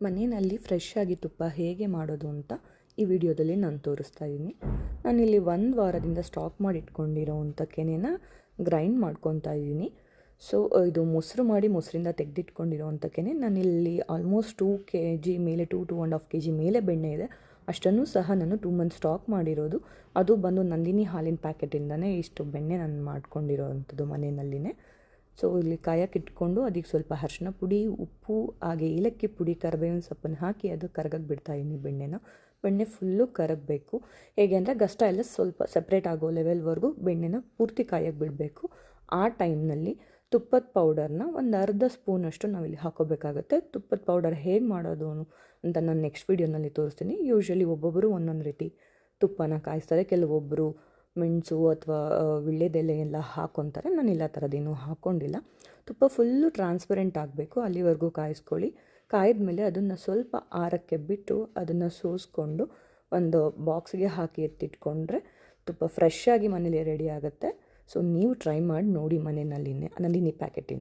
ಮನೆಯಲ್ಲಿ ಫ್ರೆಶ್ ಆಗಿ ತುಪ್ಪ ಹೇಗೆ ಮಾಡೋದು ಅಂತ ಈ ವಿಡಿಯೋದಲ್ಲಿ ನಾನು ತೋರಿಸ್ತಾ ಇದ್ದೀನಿ. ನಾನಿಲ್ಲಿ 1 ವಾರದಿಂದ ಸ್ಟಾಕ್ ಮಾಡಿ ಇಟ್ಕೊಂಡಿರೋವಂಥ ಕೆನೆನ ಗ್ರೈಂಡ್ ಮಾಡ್ಕೊತಾ ಇದ್ದೀನಿ. ಸೊ ಇದು ಮೊಸರು ಮಾಡಿ ಮೊಸರಿಂದ ತೆಗೆದಿಟ್ಕೊಂಡಿರೋವಂಥ ಕೆನೆ. ನಾನಿಲ್ಲಿ ಆಲ್ಮೋಸ್ಟ್ 2 kg ಮೇಲೆ 2.5 kg ಮೇಲೆ ಬೆಣ್ಣೆ ಇದೆ. ಅಷ್ಟನ್ನು ಸಹ ನಾನು 2 ಮಂತ್ ಸ್ಟಾಕ್ ಮಾಡಿರೋದು. ಅದು ಬಂದು ನಂದಿನಿ ಹಾಲಿನ ಪ್ಯಾಕೆಟಿಂದನೇ ಇಷ್ಟು ಬೆಣ್ಣೆ ನಾನು ಮಾಡ್ಕೊಂಡಿರೋವಂಥದ್ದು ಮನೆಯಲ್ಲಿನೇ. ಸೊ ಇಲ್ಲಿ ಕಾಯಕ್ಕೆ ಇಟ್ಕೊಂಡು ಅದಕ್ಕೆ ಸ್ವಲ್ಪ ಅರಿಶಿನ ಪುಡಿ, ಉಪ್ಪು, ಹಾಗೆ ಏಲಕ್ಕಿ ಪುಡಿ, ಕರಿಬೇವಿನ ಸೊಪ್ಪನ್ನು ಹಾಕಿ ಅದು ಕರಗಕ್ಕೆ ಬಿಡ್ತಾಯಿದ್ದೀನಿ ಬೆಣ್ಣೆನ. ಬೆಣ್ಣೆ ಫುಲ್ಲು ಕರಗಬೇಕು. ಹೇಗೆ ಅಂದರೆ ಗಷ್ಟ ಎಲ್ಲ ಸ್ವಲ್ಪ ಸಪ್ರೇಟ್ ಆಗೋ ಲೆವೆಲ್ವರೆಗೂ ಬೆಣ್ಣೆನ ಪೂರ್ತಿ ಕಾಯಕ್ಕೆ ಬಿಡಬೇಕು. ಆ ಟೈಮ್ನಲ್ಲಿ ತುಪ್ಪದ ಪೌಡರ್ನ ಒಂದು ಅರ್ಧ ಸ್ಪೂನಷ್ಟು ನಾವಿಲ್ಲಿ ಹಾಕೋಬೇಕಾಗುತ್ತೆ. ತುಪ್ಪದ ಪೌಡರ್ ಹೇಗೆ ಮಾಡೋದು ಅಂತ ನಾನು ನೆಕ್ಸ್ಟ್ ವೀಡಿಯೋನಲ್ಲಿ ತೋರಿಸ್ತೀನಿ. ಯೂಶ್ವಲಿ ಒಬ್ಬೊಬ್ಬರು ಒಂದೊಂದು ರೀತಿ ತುಪ್ಪನ ಕಾಯಿಸ್ತಾರೆ. ಕೆಲವೊಬ್ಬರು ಮೆಣಸು ಅಥವಾ ವೀಳ್ಯದೆಲೆ ಎಲ್ಲ ಹಾಕ್ಕೊತಾರೆ. ನಾನು ಇಲ್ಲ ಥರದ್ದೇನೂ ಹಾಕ್ಕೊಂಡಿಲ್ಲ. ತುಪ್ಪ ಫುಲ್ಲು ಟ್ರಾನ್ಸ್ಪರೆಂಟ್ ಆಗಬೇಕು, ಅಲ್ಲಿವರೆಗೂ ಕಾಯಿಸ್ಕೊಳ್ಳಿ. ಕಾಯ್ದ ಮೇಲೆ ಅದನ್ನು ಸ್ವಲ್ಪ ಆರಕ್ಕೆ ಬಿಟ್ಟು ಅದನ್ನು ಸೋಸ್ಕೊಂಡು ಒಂದು ಬಾಕ್ಸ್ಗೆ ಹಾಕಿ ಎತ್ತಿಟ್ಕೊಂಡ್ರೆ ತುಪ್ಪ ಫ್ರೆಶ್ ಆಗಿ ಮನೇಲಿ ರೆಡಿ ಆಗುತ್ತೆ. ಸೊ ನೀವು ಟ್ರೈ ಮಾಡಿ ನೋಡಿ ಮನೆಯಲ್ಲಿನೇ ನಂದಿನಿ ಪ್ಯಾಕೆಟಿನ.